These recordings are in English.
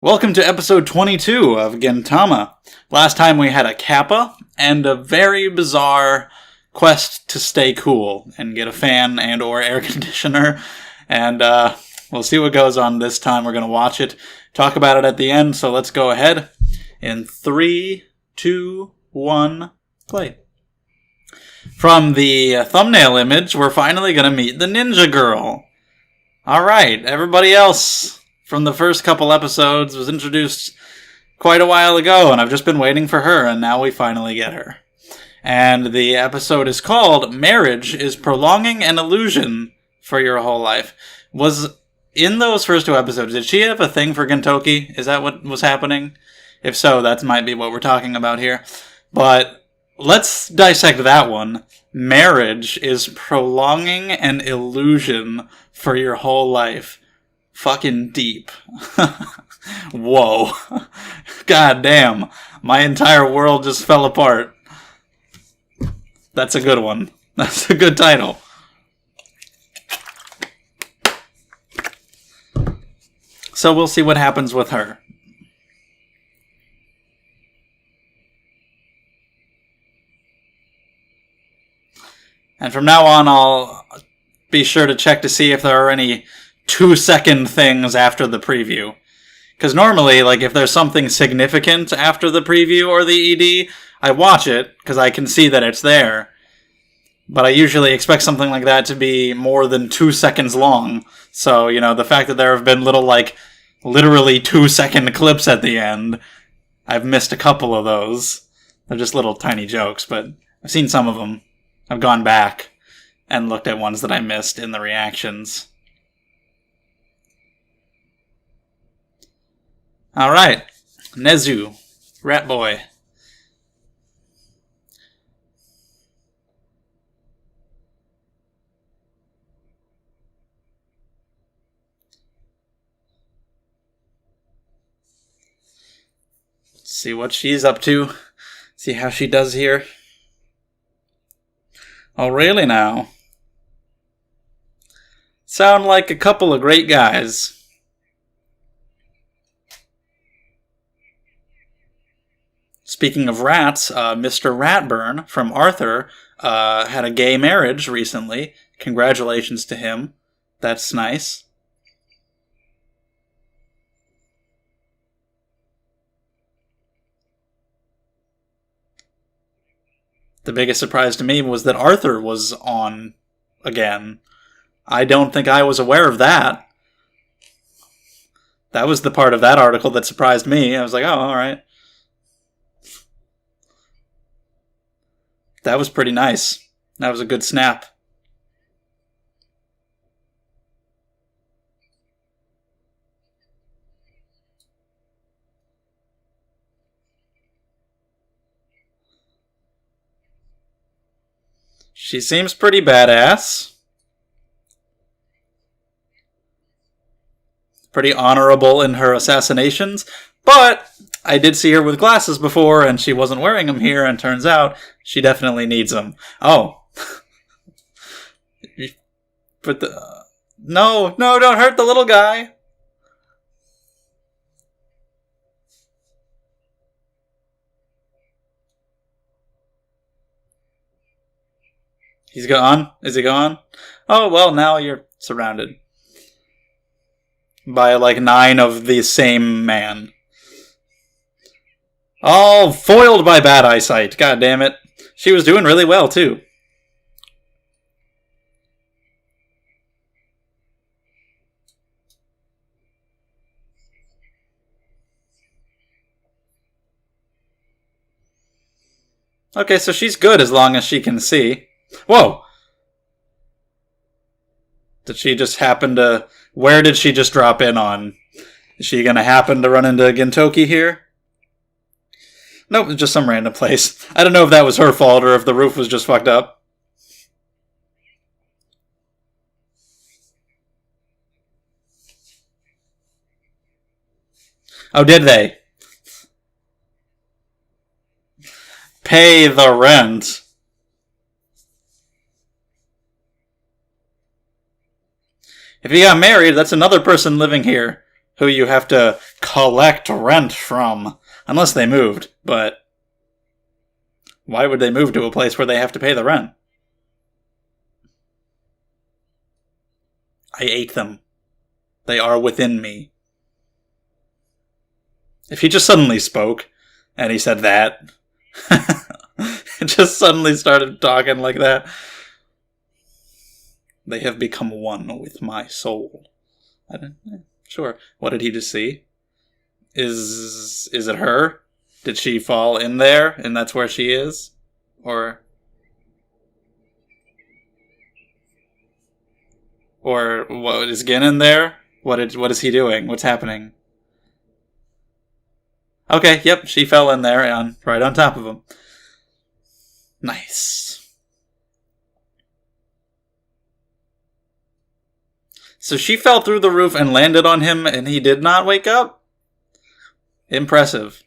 Welcome to episode 22 of Gintama. Last time we had a kappa and a very bizarre quest to stay cool and get a fan and or air conditioner. And we'll see what goes on this time. We're going to watch it, talk about it at the end. So let's go ahead. In 3, 2, 1, play. From the thumbnail image, we're finally going to meet the ninja girl. Alright, everybody else from the first couple episodes was introduced quite a while ago, and I've just been waiting for her, and now we finally get her. And the episode is called Marriage is Prolonging an Illusion for Your Whole Life. Was in those first two episodes, did she have a thing for Gintoki? Is that what was happening? If so, that might be what we're talking about here. But let's dissect that one. Marriage is prolonging an illusion for your whole life. Fucking deep. Whoa. God damn. My entire world just fell apart. That's a good one. That's a good title. So we'll see what happens with her. And from now on, I'll be sure to check to see if there are any 2-second things after the preview. Because normally, like, if there's something significant after the preview or the ED, I watch it, because I can see that it's there. But I usually expect something like that to be more than 2 seconds long. So, you know, the fact that there have been little, like, literally 2-second clips at the end, I've missed a couple of those. They're just little tiny jokes, but I've seen some of them. I've gone back and looked at ones that I missed in the reactions. Alright, Nezu, Rat Boy. Let's see what she's up to. See how she does here. Oh, really now? Sound like a couple of great guys. Speaking of rats, Mr. Ratburn from Arthur had a gay marriage recently. Congratulations to him. That's nice. The biggest surprise to me was that Arthur was on again. I don't think I was aware of that. That was the part of that article that surprised me. I was like, oh, alright. That was pretty nice. That was a good snap. She seems pretty badass. Pretty honorable in her assassinations. But I did see her with glasses before, and she wasn't wearing them here, and turns out she definitely needs them. Oh. But no, don't hurt the little guy. He's gone? Is he gone? Oh, well, now you're surrounded by, like, 9 of the same man. All foiled by bad eyesight. God damn it. She was doing really well, too. Okay, so she's good as long as she can see. Whoa! Did she just happen to... Where did she just drop in on? Is she gonna happen to run into Gintoki here? Nope, just some random place. I don't know if that was her fault or if the roof was just fucked up. Oh, did they? Pay the rent. If you got married, that's another person living here who you have to collect rent from. Unless they moved, but why would they move to a place where they have to pay the rent? I ate them. They are within me. If he just suddenly spoke, and he said that, just suddenly started talking like that, they have become one with my soul. Sure. What did he just see? Is it her? Did she fall in there, and that's where she is? Or what, is Gin in there? What is he doing? What's happening? Okay, yep, she fell in there, right on top of him. Nice. So she fell through the roof and landed on him, and he did not wake up? Impressive.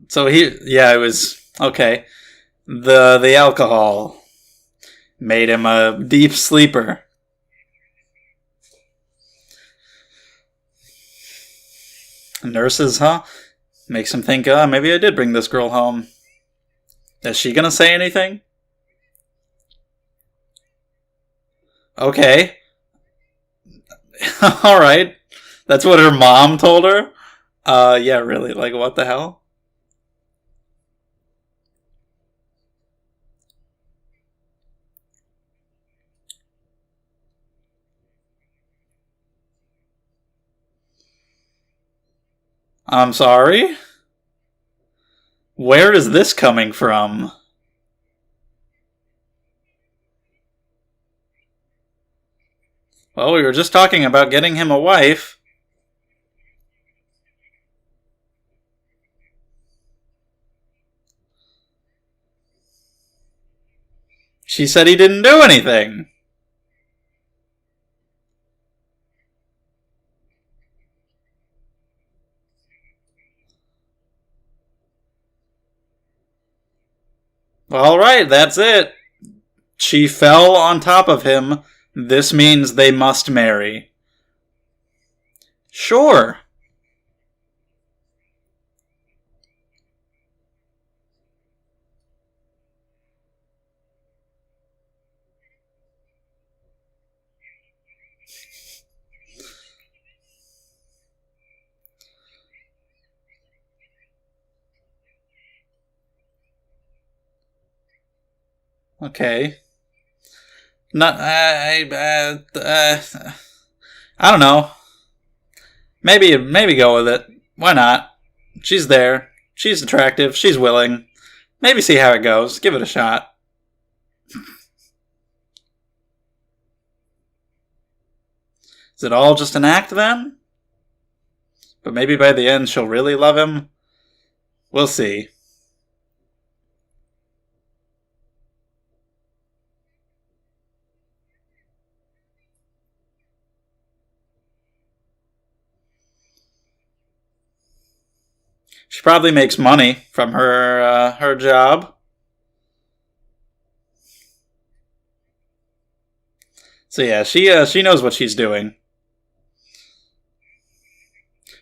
So it was, okay. The alcohol made him a deep sleeper. Nurses, huh? Makes him think, maybe I did bring this girl home. Is she gonna say anything? Okay. Alright. That's what her mom told her? Yeah, really, like, what the hell? I'm sorry? Where is this coming from? Well, we were just talking about getting him a wife. She said he didn't do anything. Alright, that's it. She fell on top of him. This means they must marry. Sure. Okay. Not, I don't know. Maybe go with it. Why not? She's there. She's attractive. She's willing. Maybe see how it goes. Give it a shot. Is it all just an act then? But maybe by the end she'll really love him? We'll see. She probably makes money from her job. So yeah, she knows what she's doing.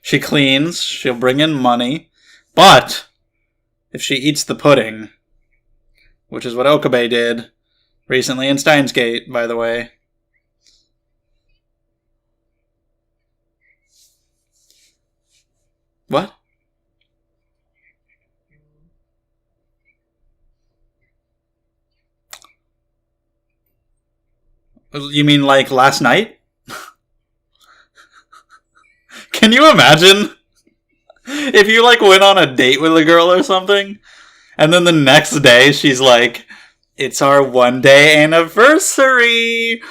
She cleans, she'll bring in money, but if she eats the pudding, which is what Okabe did recently in Steins Gate, by the way. What? You mean like last night? Can you imagine? If you like went on a date with a girl or something, and then the next day she's like, it's our 1-day anniversary!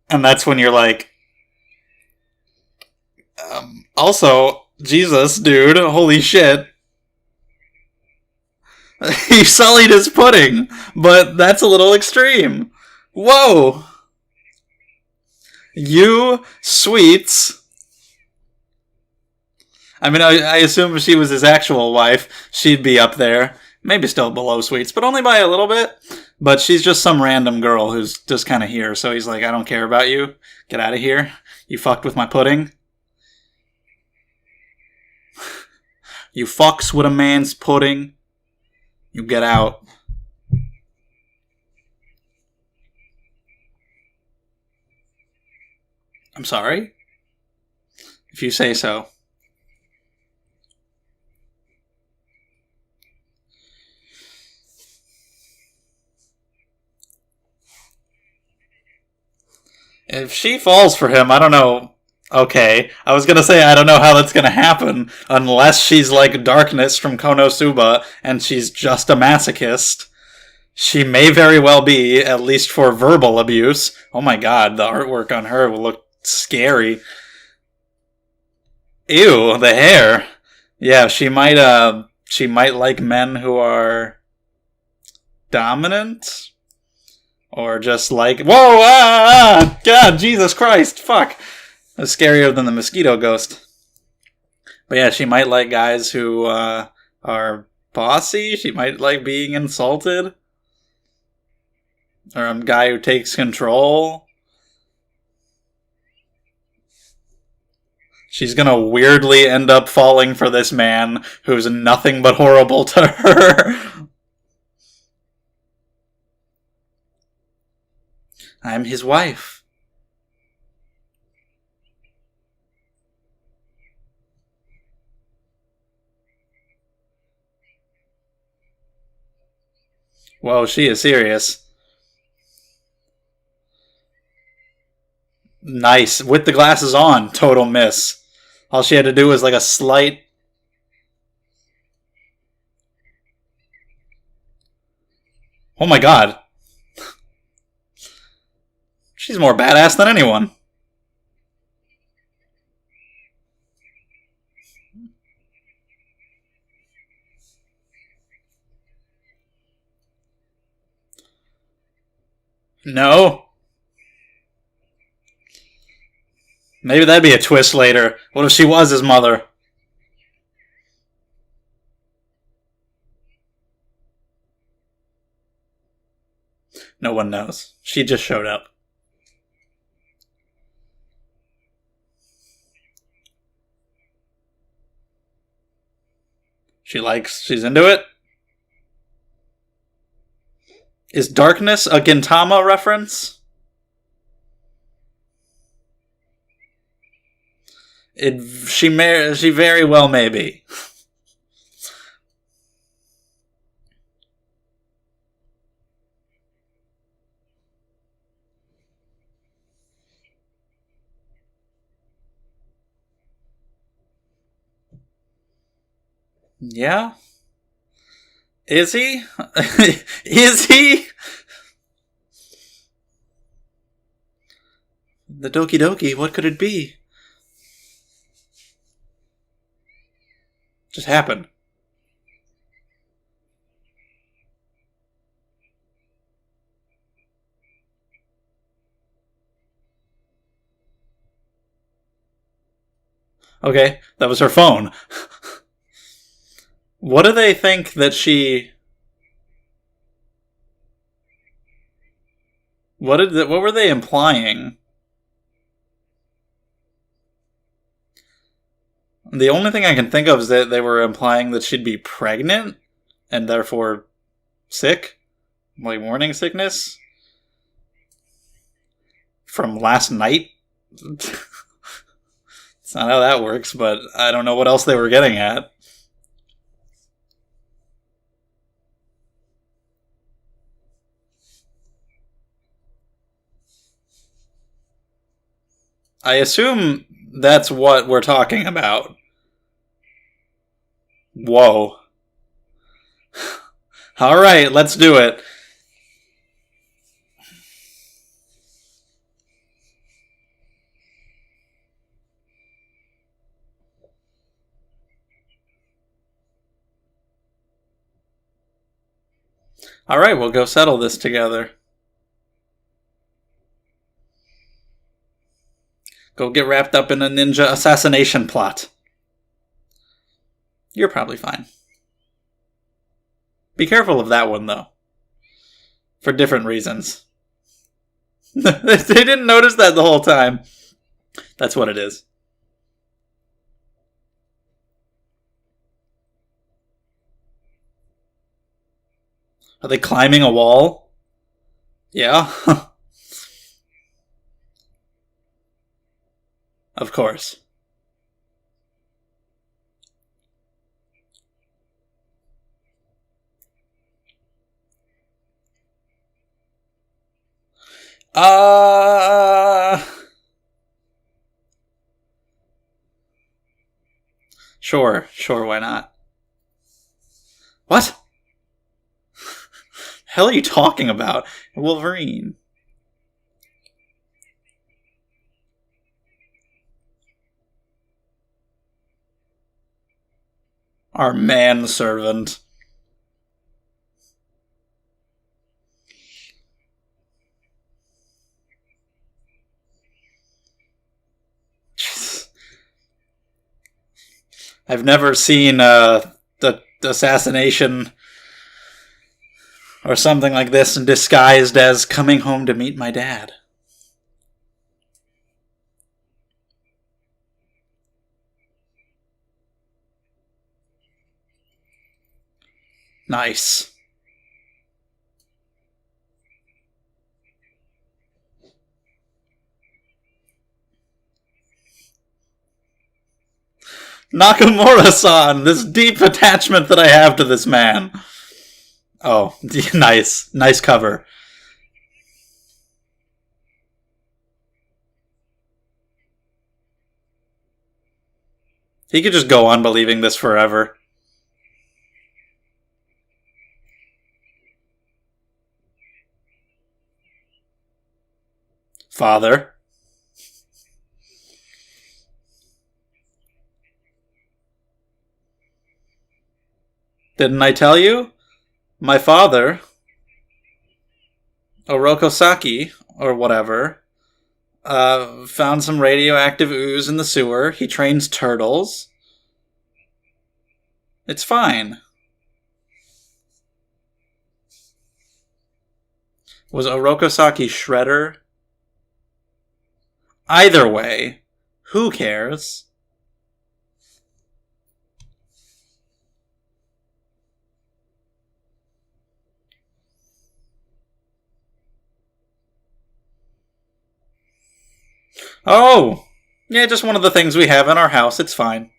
And that's when you're like, also, Jesus, dude, holy shit. He sullied his pudding, but that's a little extreme. Whoa! You sweets I mean, I assume if she was his actual wife, she'd be up there. Maybe still below Sweets, but only by a little bit. But she's just some random girl who's just kind of here. So he's like, I don't care about you. Get out of here. You fucked with my pudding. You fucks with a man's pudding. You get out. I'm sorry? If you say so. If she falls for him, I don't know. Okay. I was gonna say, I don't know how that's gonna happen unless she's like Darkness from Konosuba and she's just a masochist. She may very well be, at least for verbal abuse. Oh my god, the artwork on her will look scary. Ew, the hair. Yeah, she might like men who are dominant. Or just like, whoa, God, Jesus Christ, fuck. That's scarier than the mosquito ghost. But yeah, she might like guys who are bossy. She might like being insulted. Or a guy who takes control. She's gonna weirdly end up falling for this man who's nothing but horrible to her. I'm his wife. Whoa, she is serious. Nice. With the glasses on, total miss. All she had to do was like a slight... Oh my god. She's more badass than anyone. No. Maybe that'd be a twist later. What if she was his mother? No one knows. She just showed up. She's into it. Is Darkness a Gintama reference? She very well may be. Yeah? Is he? Is he? The Doki Doki, what could it be? Just happened. Okay, that was her phone. What do they think that she... What were they implying? The only thing I can think of is that they were implying that she'd be pregnant and therefore sick, like morning sickness from last night. It's not how that works, but I don't know what else they were getting at. I assume that's what we're talking about. Whoa. Alright, let's do it. Alright, we'll go settle this together. Go get wrapped up in a ninja assassination plot. You're probably fine. Be careful of that one, though. For different reasons. They didn't notice that the whole time. That's what it is. Are they climbing a wall? Yeah. Of course. Sure, why not? What? Hell are you talking about? Wolverine. Our manservant. I've never seen the assassination or something like this disguised as coming home to meet my dad. Nice. Nakamura-san, this deep attachment that I have to this man. Oh, nice. Nice cover. He could just go on believing this forever. Father. Didn't I tell you? My father, Orokosaki, or whatever, found some radioactive ooze in the sewer. He trains turtles. It's fine. Was Orokosaki Shredder? Either way, who cares? Oh! Yeah, just one of the things we have in our house. It's fine.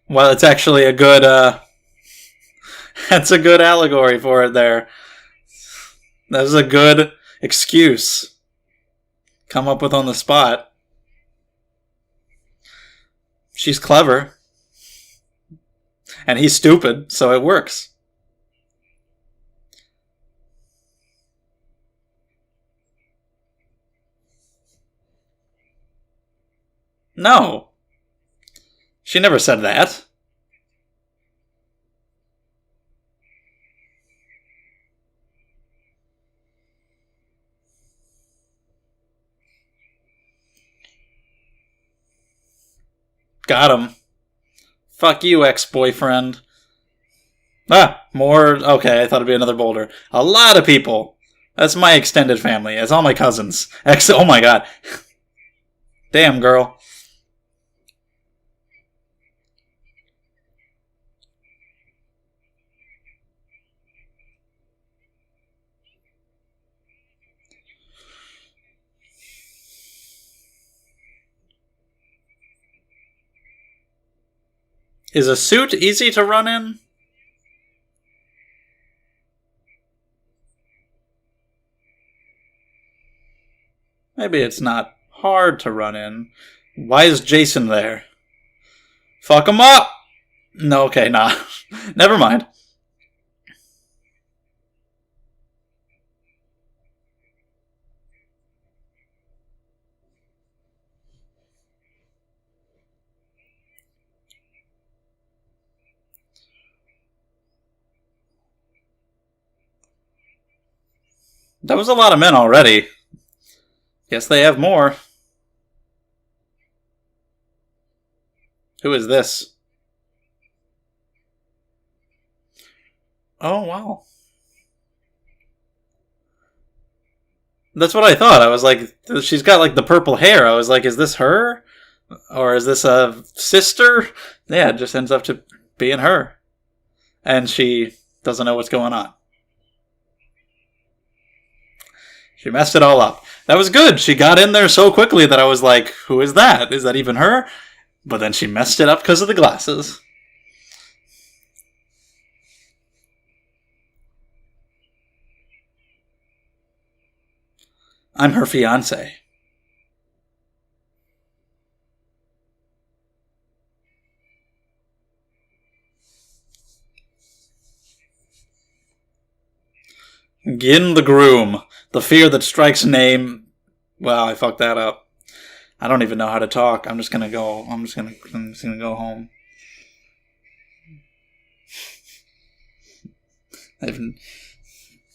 Well, it's actually a good, that's a good allegory for it there. That was a good excuse. Come up with on the spot. She's clever. And he's stupid, so it works. No. She never said that. Got him. Fuck you, ex-boyfriend. Ah, more. Okay, I thought it'd be another boulder. A lot of people. That's my extended family. That's all my cousins. Oh my god. Damn, girl. Is a suit easy to run in? Maybe it's not hard to run in. Why is Jason there? Fuck him up! No, okay, nah. Never mind. That was a lot of men already. Guess they have more. Who is this? Oh, wow. That's what I thought. I was like, she's got like the purple hair. I was like, is this her? Or is this a sister? Yeah, it just ends up to being her. And she doesn't know what's going on. She messed it all up. That was good. She got in there so quickly that I was like, who is that? Is that even her? But then she messed it up because of the glasses. I'm her fiancé. Gin the groom. The fear that strikes name. Wow, I fucked that up. I don't even know how to talk. I'm just gonna go home.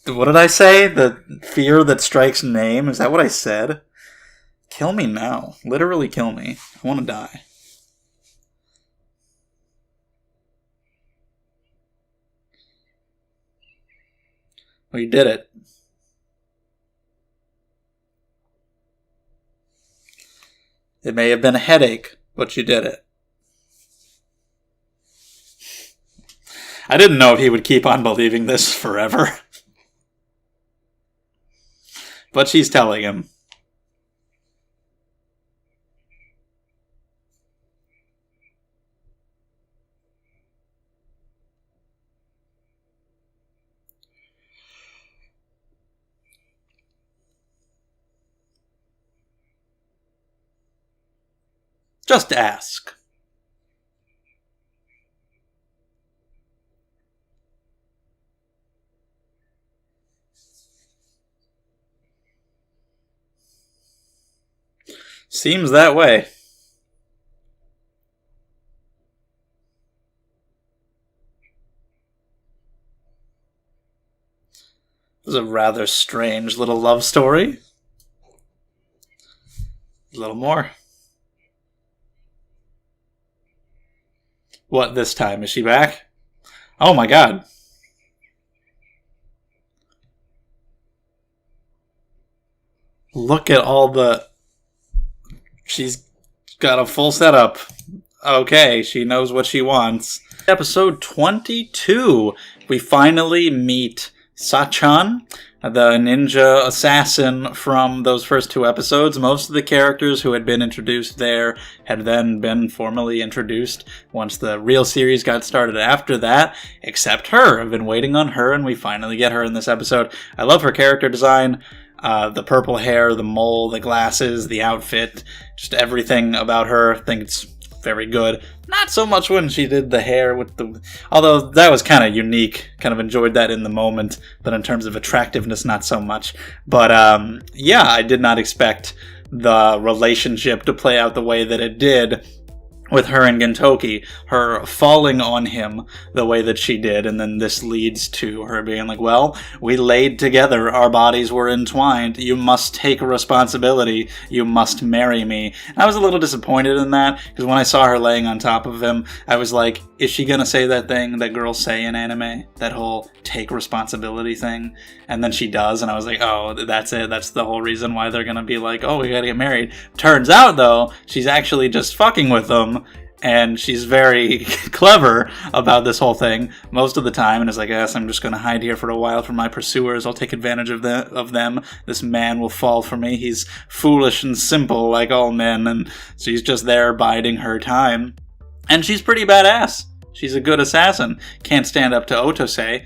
What did I say? The fear that strikes name? Is that what I said? Kill me now. Literally kill me. I want to die. Well, you did it. It may have been a headache, but you did it. I didn't know if he would keep on believing this forever. But she's telling him. Just ask. Seems that way. This is a rather strange little love story. A little more. What this time? Is she back? Oh my god. Look at all the... She's got a full setup. Okay, she knows what she wants. Episode 22. We finally meet Sachan, the ninja assassin from those first two episodes. Most of the characters who had been introduced there had then been formally introduced once the real series got started after that, except her. I've been waiting on her, and we finally get her in this episode. I love her character design. The purple hair, the mole, the glasses, the outfit, just everything about her. I think it's very good. Not so much when she did the hair with the... Although that was kind of unique. Kind of enjoyed that in the moment. But in terms of attractiveness, not so much. But yeah, I did not expect the relationship to play out the way that it did with her and Gintoki, her falling on him the way that she did, and then this leads to her being like, well, we laid together, our bodies were entwined, you must take responsibility, you must marry me. And I was a little disappointed in that, because when I saw her laying on top of him, I was like, is she gonna say that thing that girls say in anime? That whole take responsibility thing? And then she does, and I was like, oh, that's it, that's the whole reason why they're gonna be like, oh, we gotta get married. Turns out, though, she's actually just fucking with them, and she's very clever about this whole thing most of the time, and is like, yes, I'm just going to hide here for a while from my pursuers. I'll take advantage of them. This man will fall for me. He's foolish and simple like all men, and she's just there biding her time. And she's pretty badass. She's a good assassin. Can't stand up to Otose,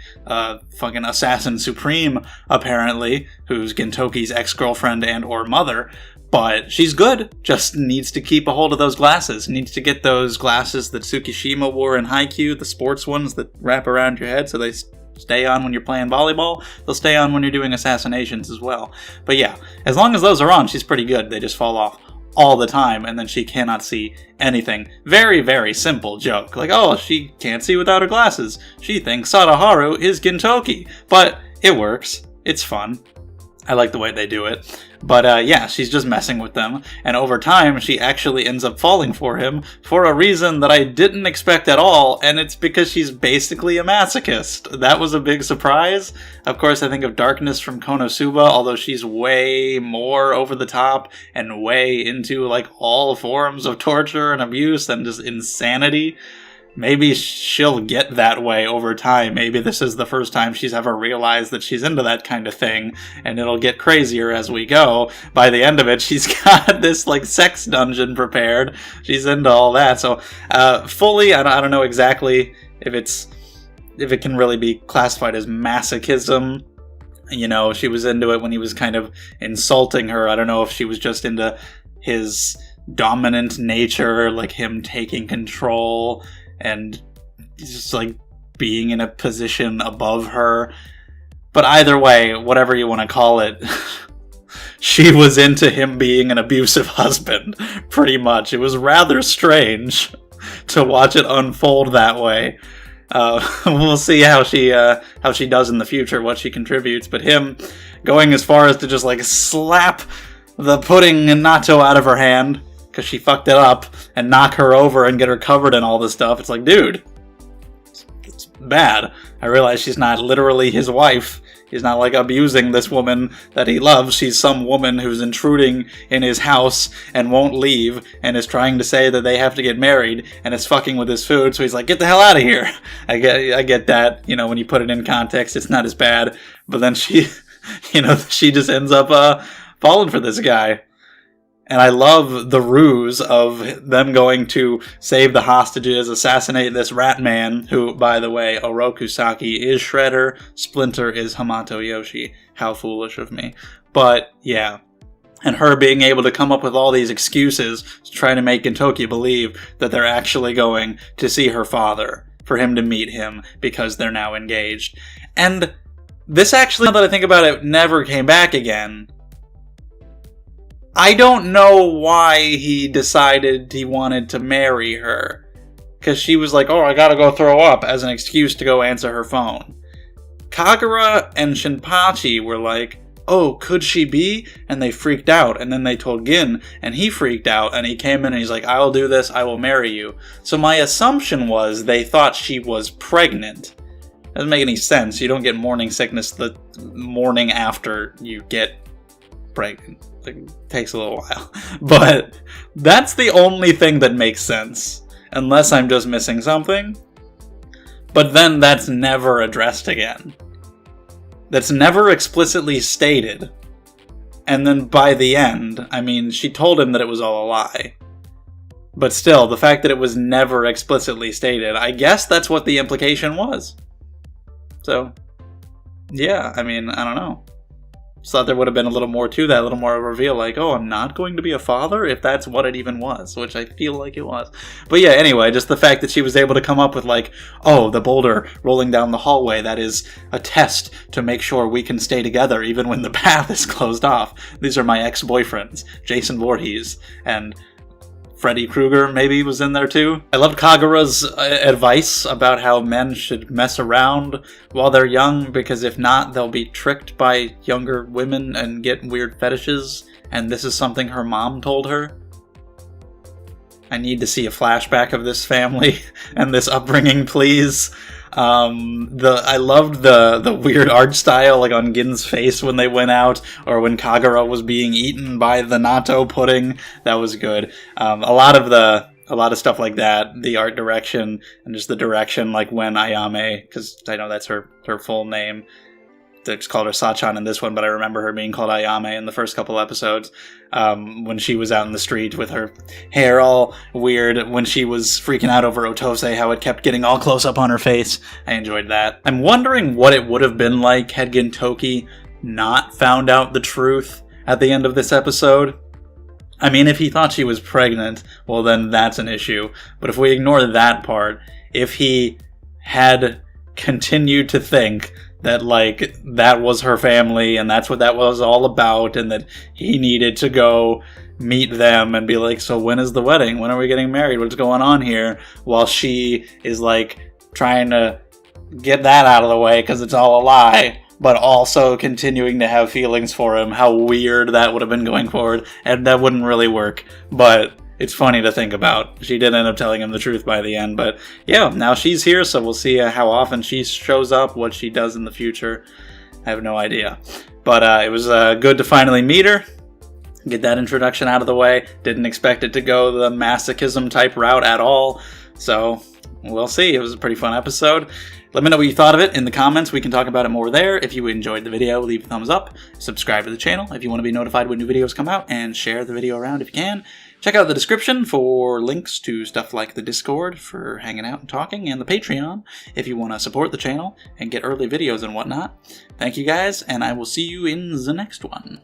fucking assassin supreme, apparently, who's Gintoki's ex-girlfriend and or mother. But she's good, just needs to keep a hold of those glasses. Needs to get those glasses that Tsukishima wore in Haikyuu, the sports ones that wrap around your head so they stay on when you're playing volleyball. They'll stay on when you're doing assassinations as well. But yeah, as long as those are on, she's pretty good. They just fall off all the time, and then she cannot see anything. Very, very simple joke. Like, oh, she can't see without her glasses. She thinks Sadaharu is Gintoki. But it works. It's fun. I like the way they do it. But yeah, she's just messing with them. And over time, she actually ends up falling for him for a reason that I didn't expect at all. And it's because she's basically a masochist. That was a big surprise. Of course, I think of Darkness from Konosuba, although she's way more over the top and way into like all forms of torture and abuse and just insanity. Maybe she'll get that way over time. Maybe this is the first time she's ever realized that she's into that kind of thing, and it'll get crazier as we go. By the end of it, she's got this, like, sex dungeon prepared. She's into all that. So, fully, I don't know exactly if it can really be classified as masochism. You know, she was into it when he was kind of insulting her. I don't know if she was just into his dominant nature, like him taking control and just like being in a position above her. But either way, whatever you want to call it, she was into him being an abusive husband, pretty much. It was rather strange to watch it unfold that way. We'll see how she does in the future, what she contributes. But him going as far as to just like slap the pudding and natto out of her hand because she fucked it up, and knock her over and get her covered in all this stuff. It's like, dude, it's bad. I realize she's not literally his wife. He's not, like, abusing this woman that he loves. She's some woman who's intruding in his house and won't leave and is trying to say that they have to get married and is fucking with his food. So he's like, get the hell out of here. I get that. You know, when you put it in context, it's not as bad. But then she, you know, she just ends up falling for this guy. And I love the ruse of them going to save the hostages, assassinate this rat man, who, by the way, Orokusaki is Shredder, Splinter is Hamato Yoshi. How foolish of me. But, yeah. And her being able to come up with all these excuses to try to make Gintoki believe that they're actually going to see her father, for him to meet him, because they're now engaged. And this actually, now that I think about it, never came back again. I don't know why he decided he wanted to marry her. Because she was like, oh, I gotta go throw up, as an excuse to go answer her phone. Kagura and Shinpachi were like, oh, could she be? And they freaked out, and then they told Gin, and he freaked out, and he came in and he's like, I will do this, I will marry you. So my assumption was they thought she was pregnant. Doesn't make any sense. You don't get morning sickness the morning after you get pregnant. It takes a little while. But that's the only thing that makes sense. Unless I'm just missing something. But then that's never addressed again. That's never explicitly stated. And then by the end, I mean, she told him that it was all a lie. But still, the fact that it was never explicitly stated, I guess that's what the implication was. So, yeah, I mean, I don't know. Just thought there would have been a little more to that, a little more of a reveal, like, oh, I'm not going to be a father, if that's what it even was, which I feel like it was. But yeah, anyway, just the fact that she was able to come up with, like, oh, the boulder rolling down the hallway, that is a test to make sure we can stay together even when the path is closed off. These are my ex-boyfriends, Jason Voorhees, and Freddy Krueger maybe was in there too. I loved Kagura's advice about how men should mess around while they're young, because if not, they'll be tricked by younger women and get weird fetishes, and this is something her mom told her. I need to see a flashback of this family and this upbringing, please. I loved the weird art style, like on Gin's face when they went out, or when Kagura was being eaten by the natto pudding. That was good. A lot of stuff like that, the art direction and just the direction, like when Ayame, because I know that's her full name. They just called her Sachan in this one, but I remember her being called Ayame in the first couple episodes. When she was out in the street with her hair all weird, when she was freaking out over Otose, how it kept getting all close up on her face. I enjoyed that. I'm wondering what it would have been like had Gintoki not found out the truth at the end of this episode. I mean, if he thought she was pregnant, well then that's an issue. But if we ignore that part, if he had continued to think that, like, that was her family, and that's what that was all about, and that he needed to go meet them and be like, so when is the wedding? When are we getting married? What's going on here? While she is, like, trying to get that out of the way because it's all a lie. but also continuing to have feelings for him. How weird that would have been going forward, and that wouldn't really work, but it's funny to think about. She did end up telling him the truth by the end, but yeah, now she's here, so we'll see how often she shows up, what she does in the future. I have no idea. But it was good to finally meet her, get that introduction out of the way. Didn't expect it to go the masochism type route at all, so we'll see. It was a pretty fun episode. Let me know what you thought of it in the comments. We can talk about it more there. If you enjoyed the video, leave a thumbs up. Subscribe to the channel if you want to be notified when new videos come out, and share the video around if you can. Check out the description for links to stuff like the Discord for hanging out and talking, and the Patreon if you want to support the channel and get early videos and whatnot. Thank you guys, and I will see you in the next one.